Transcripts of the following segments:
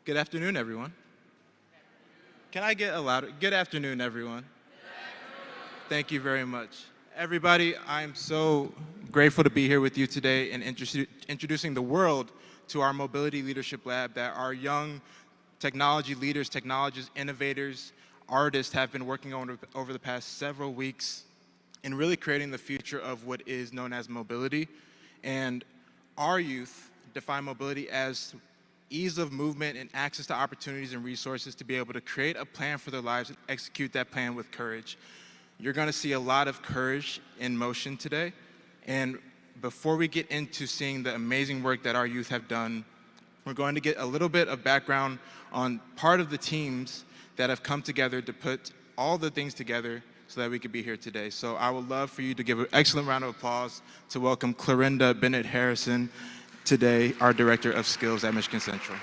Good afternoon, everyone. Can I get a louder? Good afternoon, everyone. Thank you very much. Everybody, I'm so grateful to be here with you today and introducing the world to our Mobility Leadership Lab that our young technology leaders, technologists, innovators, artists have been working on over the past several weeks in really creating the future of what is known as mobility. And our youth define mobility as ease of movement and access to opportunities and resources to be able to create a plan for their lives and execute that plan with courage. You're going to see a lot of courage in motion today. And before we get into seeing the amazing work that our youth have done, we're going to get a little bit of background on part of the teams that have come together to put all the things together so that we could be here today. So I would love for you to give an excellent round of applause to welcome Clorinda Bennett Harrison today, our Director of Skills at Michigan Central.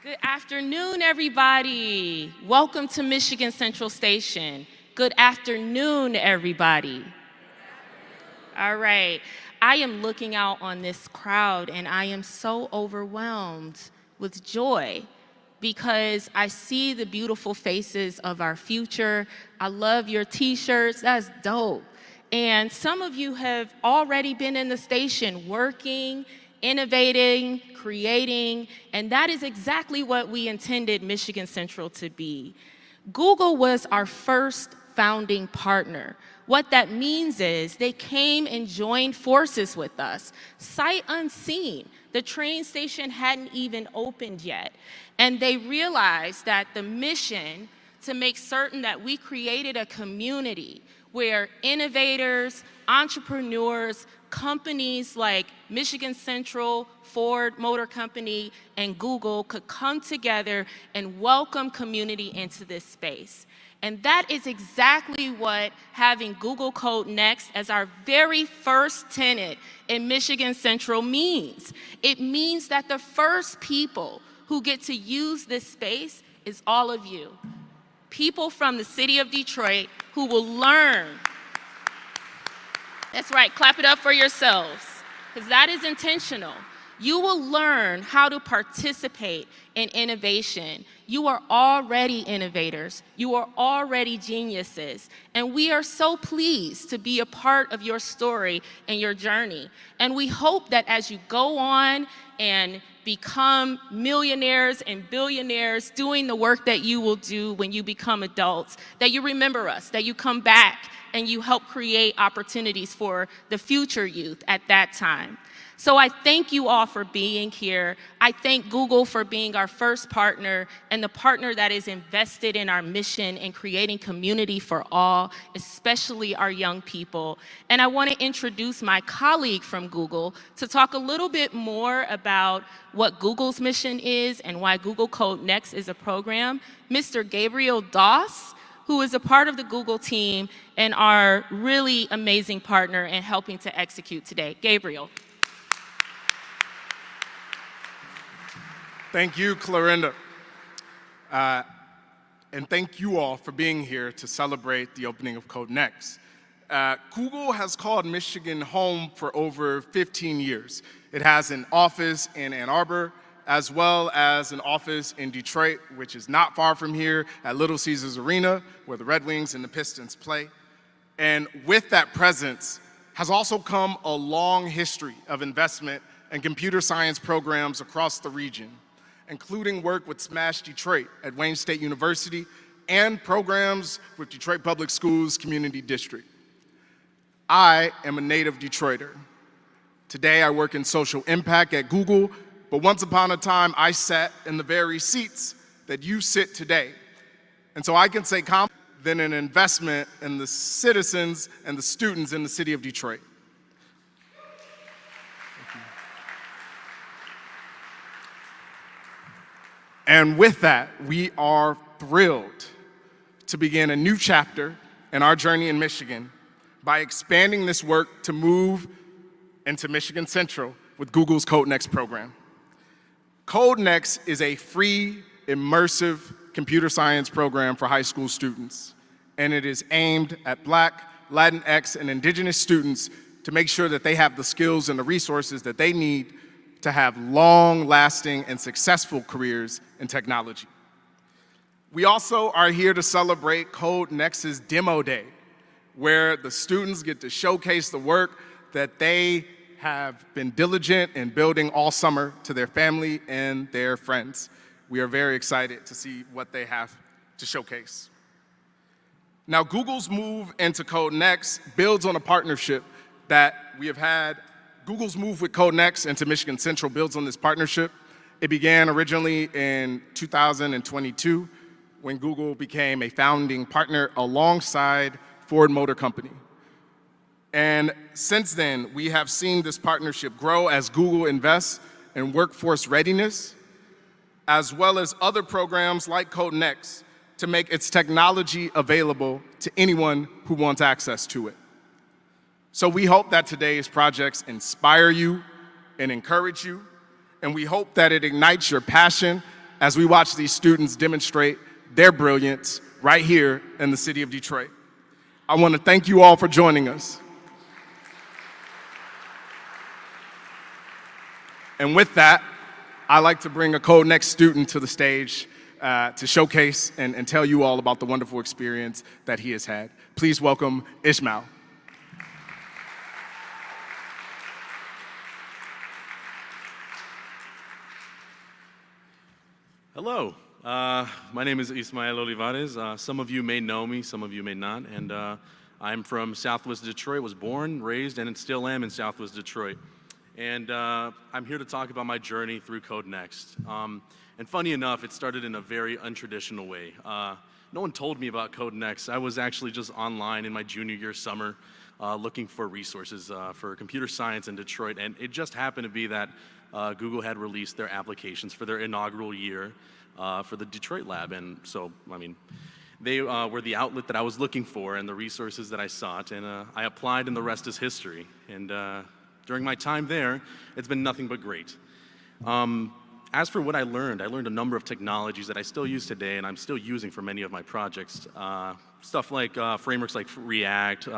Good afternoon, everybody. Welcome to Michigan Central Station. Good afternoon, everybody. All right. I am looking out on this crowd and I am so overwhelmed with joy because I see the beautiful faces of our future. I love your t-shirts. That's dope. And some of you have already been in the station working, innovating, creating, and that is exactly what we intended Michigan Central to be. Google was our first founding partner. What that means is they came and joined forces with us, sight unseen. The train station hadn't even opened yet. And they realized that the mission to make certain that we created a community where innovators, entrepreneurs, companies like Michigan Central, Ford Motor Company, and Google could come together and welcome community into this space. And that is exactly what having Google Code Next as our very first tenant in Michigan Central means. It means that the first people who get to use this space is all of you. People from the city of Detroit who will learn. That's right, clap it up for yourselves, because that is intentional. You will learn how to participate in innovation. You are already innovators. You are already geniuses. And we are so pleased to be a part of your story and your journey. And we hope that as you go on and become millionaires and billionaires doing the work that you will do when you become adults, that you remember us, that you come back and you help create opportunities for the future youth at that time. So I thank you all for being here. I thank Google for being our first partner and the partner that is invested in our mission in creating community for all, especially our young people. And I want to introduce my colleague from Google to talk a little bit more about what Google's mission is and why Google Code Next is a program. Mr. Gabriel Doss, who is a part of the Google team and our really amazing partner in helping to execute today. Gabriel. Thank you, Clorinda. And thank you all for being here to celebrate the opening of Code Next. Google has called Michigan home for over 15 years. It has an office in Ann Arbor, as well as an office in Detroit, which is not far from here at Little Caesars Arena, where the Red Wings and the Pistons play. And with that presence has also come a long history of investment in computer science programs across the region, including work with Smash Detroit at Wayne State University and programs with Detroit Public Schools Community District. I am a native Detroiter. Today I work in social impact at Google, but once upon a time I sat in the very seats that you sit today. And so I can say confidently than an investment in the citizens and the students in the city of Detroit. And with that, we are thrilled to begin a new chapter in our journey in Michigan by expanding this work to move into Michigan Central with Google's Code Next program. Code Next is a free, immersive computer science program for high school students, and it is aimed at Black, Latinx, and Indigenous students to make sure that they have the skills and the resources that they need to have long-lasting and successful careers in technology. We also are here to celebrate Code Next's Demo Day, where the students get to showcase the work that they have been diligent in building all summer to their family and their friends. We are very excited to see what they have to showcase. Now, Google's move into Code Next builds on a partnership that we have had. Google's move with Code Next into Michigan Central builds on this partnership. It began originally in 2022 when Google became a founding partner alongside Ford Motor Company. And since then, we have seen this partnership grow as Google invests in workforce readiness, as well as other programs like Code Next to make its technology available to anyone who wants access to it. So we hope that today's projects inspire you and encourage you, and we hope that it ignites your passion as we watch these students demonstrate their brilliance right here in the city of Detroit. I want to thank you all for joining us. And with that, I'd like to bring a Code Next student to the stage to showcase and tell you all about the wonderful experience that he has had. Please welcome Ishmael. Hello, my name is Ismael Olivares. Some of you may know me, some of you may not, and I'm from Southwest Detroit, was born, raised, and still am in Southwest Detroit. And I'm here to talk about my journey through Code Next. And funny enough, it started in a very untraditional way. No one told me about Code Next. I was actually just online in my junior year summer looking for resources for computer science in Detroit, and it just happened to be that Google had released their applications for their inaugural year for the Detroit lab. And so, I mean, they were the outlet that I was looking for and the resources that I sought, and I applied, and the rest is history. And during my time there, it's been nothing but great. As for what I learned a number of technologies that I still use today, and I'm still using for many of my projects. Stuff like frameworks like React,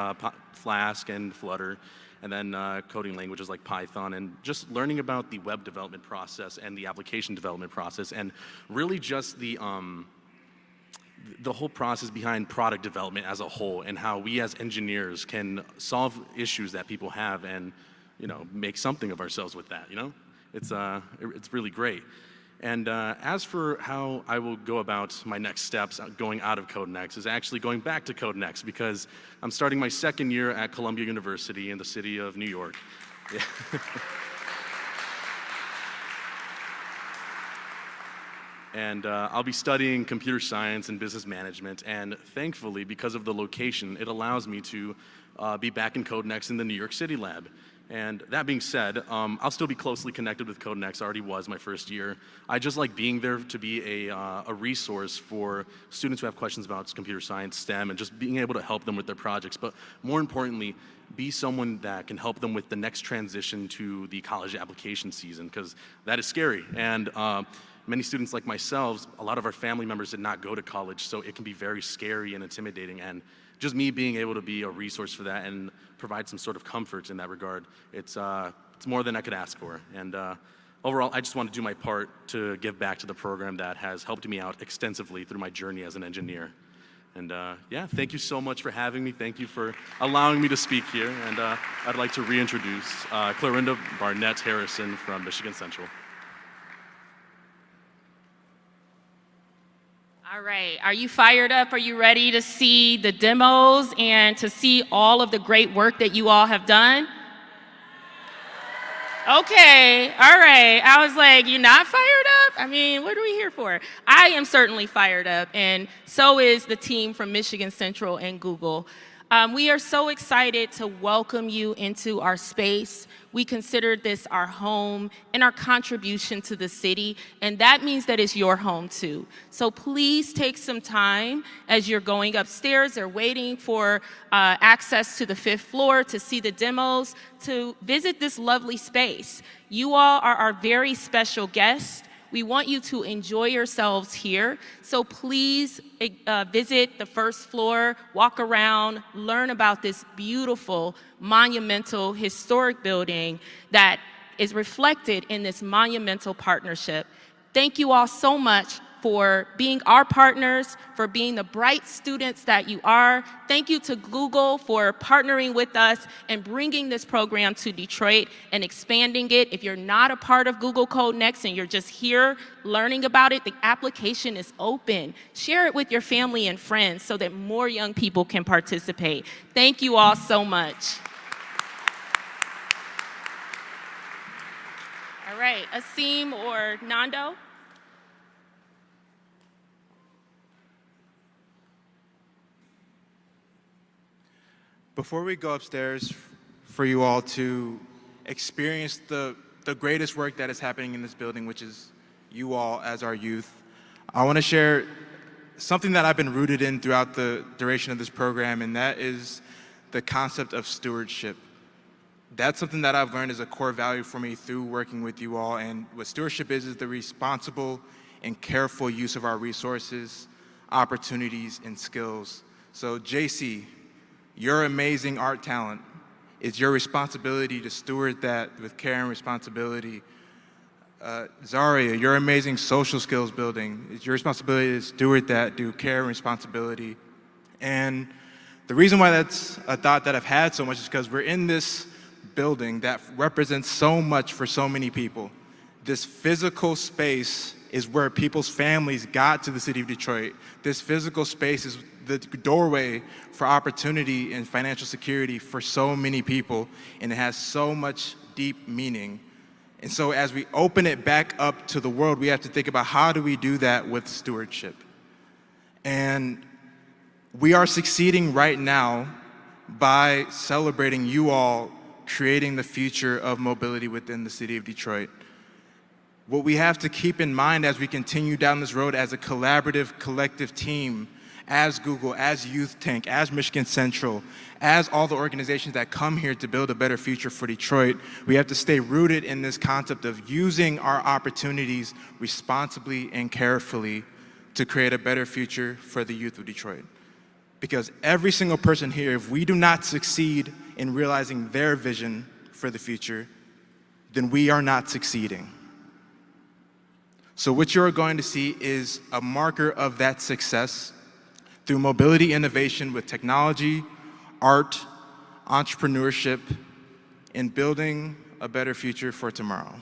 Flask, and Flutter, and then coding languages like Python, and just learning about the web development process and the application development process, and really just the whole process behind product development as a whole, and how we as engineers can solve issues that people have and, you know, make something of ourselves with that, you know? It's really great. And as for how I will go about my next steps going out of Code Next is actually going back to Code Next, because I'm starting my second year at Columbia University in the city of New York. Yeah. And I'll be studying computer science and business management, and thankfully, because of the location, it allows me to be back in Code Next in the New York City lab. And that being said, I'll still be closely connected with Code Next. I already was my first year. I just like being there to be a resource for students who have questions about computer science, STEM, and just being able to help them with their projects. But more importantly, be someone that can help them with the next transition to the college application season, because that is scary. And many students like myself, a lot of our family members did not go to college, so it can be very scary and intimidating. And just me being able to be a resource for that and provide some sort of comfort in that regard, it's more than I could ask for. And overall, I just want to do my part to give back to the program that has helped me out extensively through my journey as an engineer. And yeah, thank you so much for having me. Thank you for allowing me to speak here. And I'd like to reintroduce Clarinda Barnett Harrison from Michigan Central. All right, are you fired up? Are you ready to see the demos and to see all of the great work that you all have done? Okay, all right. I was like, you're not fired up? I mean, what are we here for? I am certainly fired up, and so is the team from Michigan Central and Google. We are so excited to welcome you into our space. We consider this our home and our contribution to the city, and that means that it's your home too. So please take some time as you're going upstairs or waiting for access to the 5th floor to see the demos, to visit this lovely space. You all are our very special guests. We want you to enjoy yourselves here. So please visit the 1st floor, walk around, learn about this beautiful, monumental, historic building that is reflected in this monumental partnership. Thank you all so much for being our partners, for being the bright students that you are. Thank you to Google for partnering with us and bringing this program to Detroit and expanding it. If you're not a part of Google Code Next and you're just here learning about it, the application is open. Share it with your family and friends so that more young people can participate. Thank you all so much. All right, Asim or Nando? Before we go upstairs for you all to experience the greatest work that is happening in this building, which is you all as our youth, I want to share something that I've been rooted in throughout the duration of this program, and that is the concept of stewardship. That's something that I've learned is a core value for me through working with you all, and what stewardship is the responsible and careful use of our resources, opportunities, and skills. So JC, your amazing art talent, it's your responsibility to steward that with care and responsibility. Zaria, your amazing social skills building, it's your responsibility to steward that, do care and responsibility. And the reason why that's a thought that I've had so much is because we're in this building that represents so much for so many people. This physical space is where people's families got to the city of Detroit. This physical space is the doorway for opportunity and financial security for so many people, and it has so much deep meaning. And so as we open it back up to the world, we have to think about how do we do that with stewardship. And we are succeeding right now by celebrating you all creating the future of mobility within the city of Detroit. What we have to keep in mind as we continue down this road as a collaborative, collective team, as Google, as Youth Tank, as Michigan Central, as all the organizations that come here to build a better future for Detroit, we have to stay rooted in this concept of using our opportunities responsibly and carefully to create a better future for the youth of Detroit. Because every single person here, if we do not succeed in realizing their vision for the future, then we are not succeeding. So what you're going to see is a marker of that success through mobility innovation with technology, art, entrepreneurship, and building a better future for tomorrow.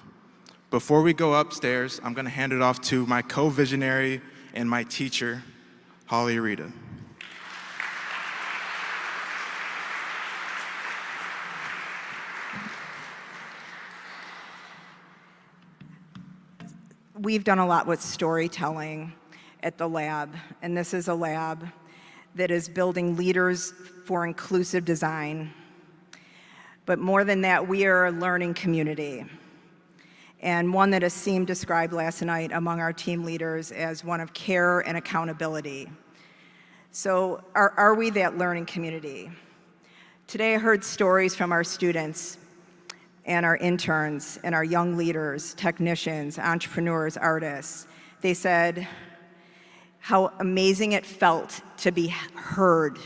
Before we go upstairs, I'm going to hand it off to my co-visionary and my teacher, Holly Rita. We've done a lot with storytelling at the lab, and this is a lab that is building leaders for inclusive design. But more than that, we are a learning community, and one that Asim described last night among our team leaders as one of care and accountability. So are we that learning community? Today I heard stories from our students and our interns and our young leaders, technicians, entrepreneurs, artists. They said how amazing it felt to be heard.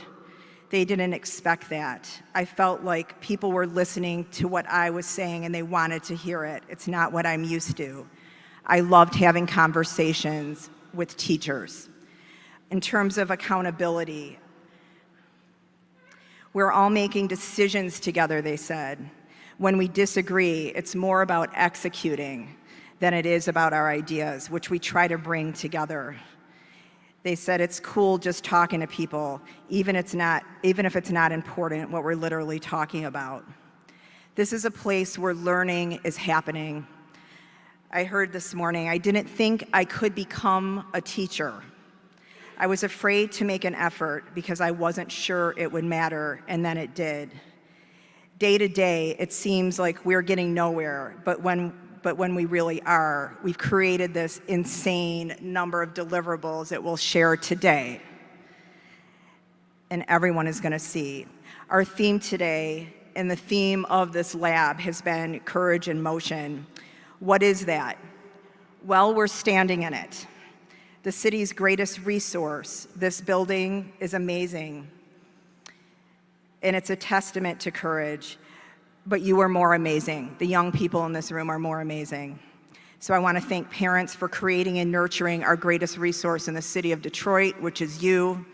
They didn't expect that. I felt like people were listening to what I was saying and they wanted to hear it. It's not what I'm used to. I loved having conversations with teachers. In terms of accountability, we're all making decisions together, they said. When we disagree, it's more about executing than it is about our ideas, which we try to bring together. They said it's cool just talking to people, even if it's not important what we're literally talking about. This is a place where learning is happening. I heard this morning, I didn't think I could become a teacher. I was afraid to make an effort because I wasn't sure it would matter, and then it did. Day to day, it seems like we're getting nowhere, but when we really are, we've created this insane number of deliverables that we'll share today, and everyone is going to see. Our theme today, and the theme of this lab, has been courage in motion. What is that? Well, we're standing in it. The city's greatest resource. This building is amazing, and it's a testament to courage. but you are more amazing. The young people in this room are more amazing. So I want to thank parents for creating and nurturing our greatest resource in the city of Detroit, which is you,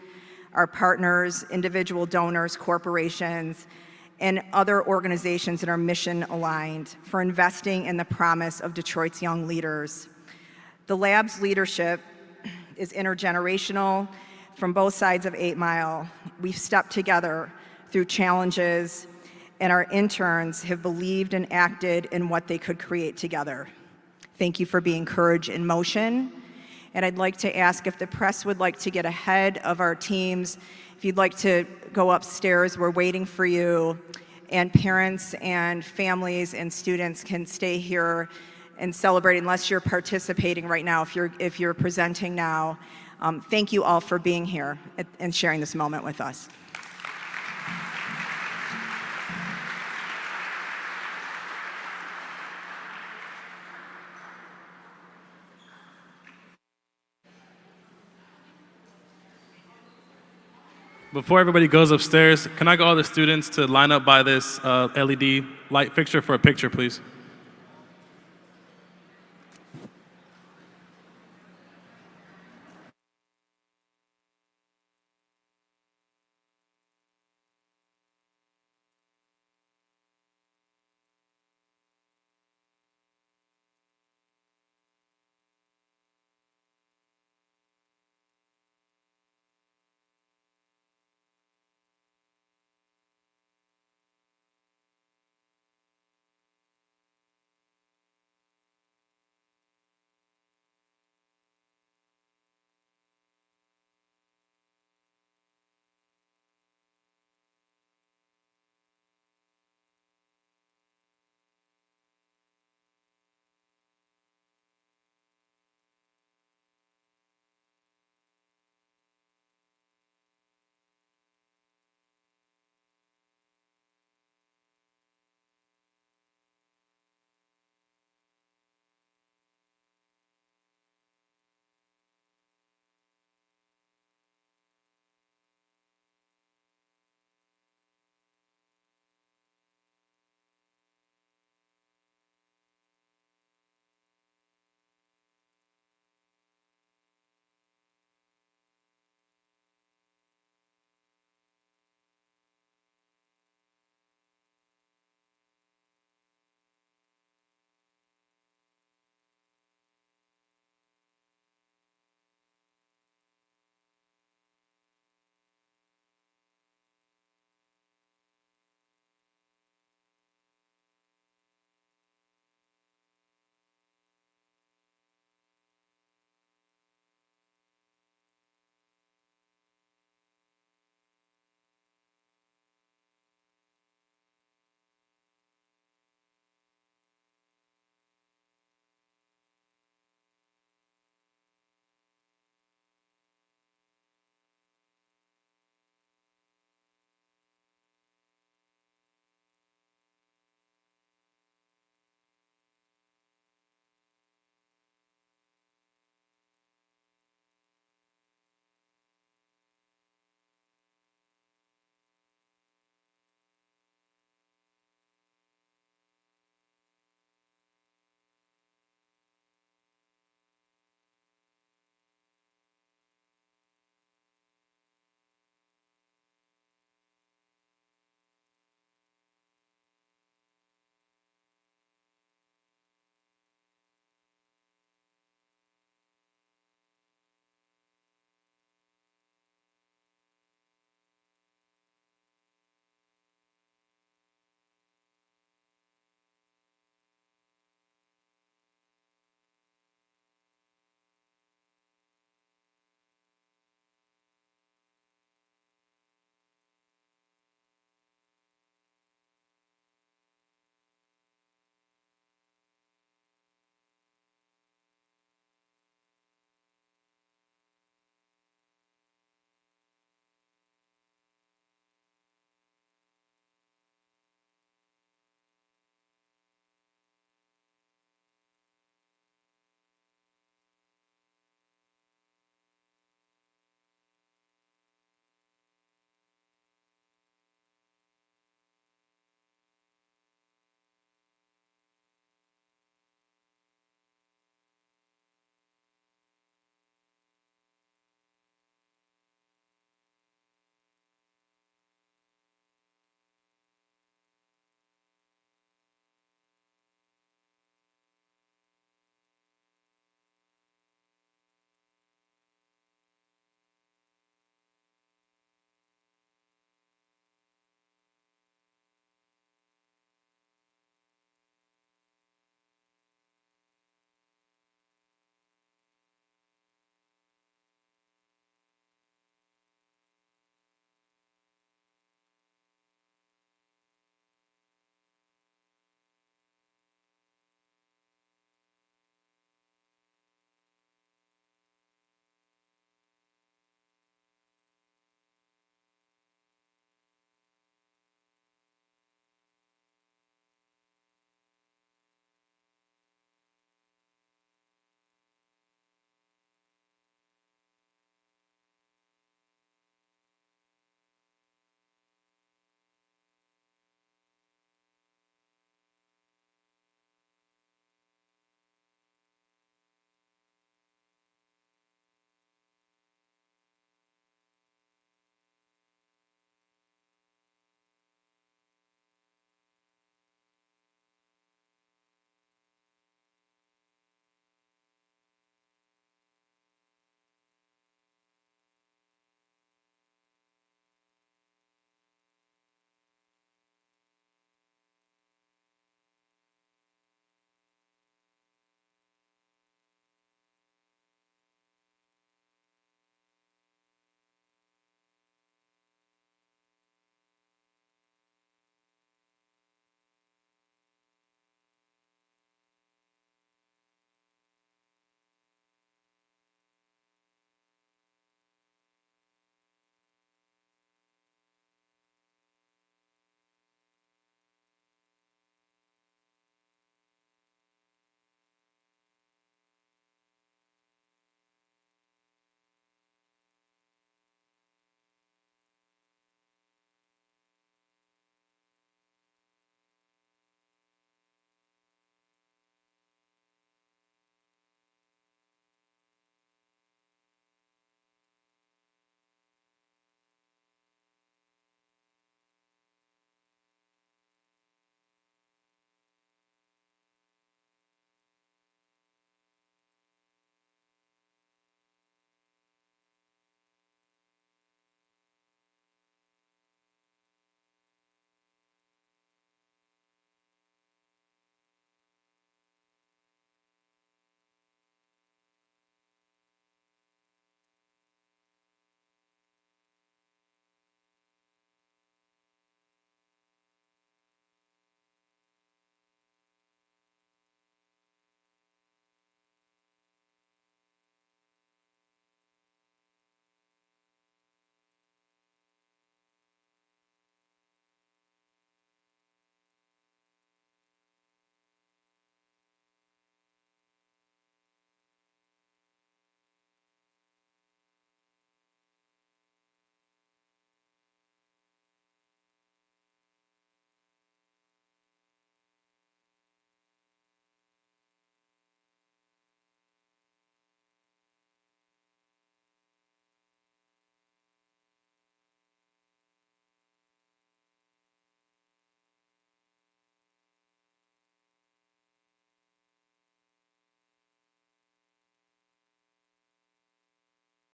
our partners, individual donors, corporations, and other organizations that are mission aligned for investing in the promise of Detroit's young leaders. The lab's leadership is intergenerational from both sides of 8 Mile. We've stepped together through challenges, and our interns have believed and acted in what they could create together. Thank you for being courage in motion. And I'd like to ask if the press would like to get ahead of our teams. If you'd like to go upstairs, we're waiting for you. And parents and families and students can stay here and celebrate unless you're participating right now, if you're presenting now. Thank you all for being here and sharing this moment with us. Before everybody goes upstairs, can I get all the students to line up by this LED light fixture for a picture, please?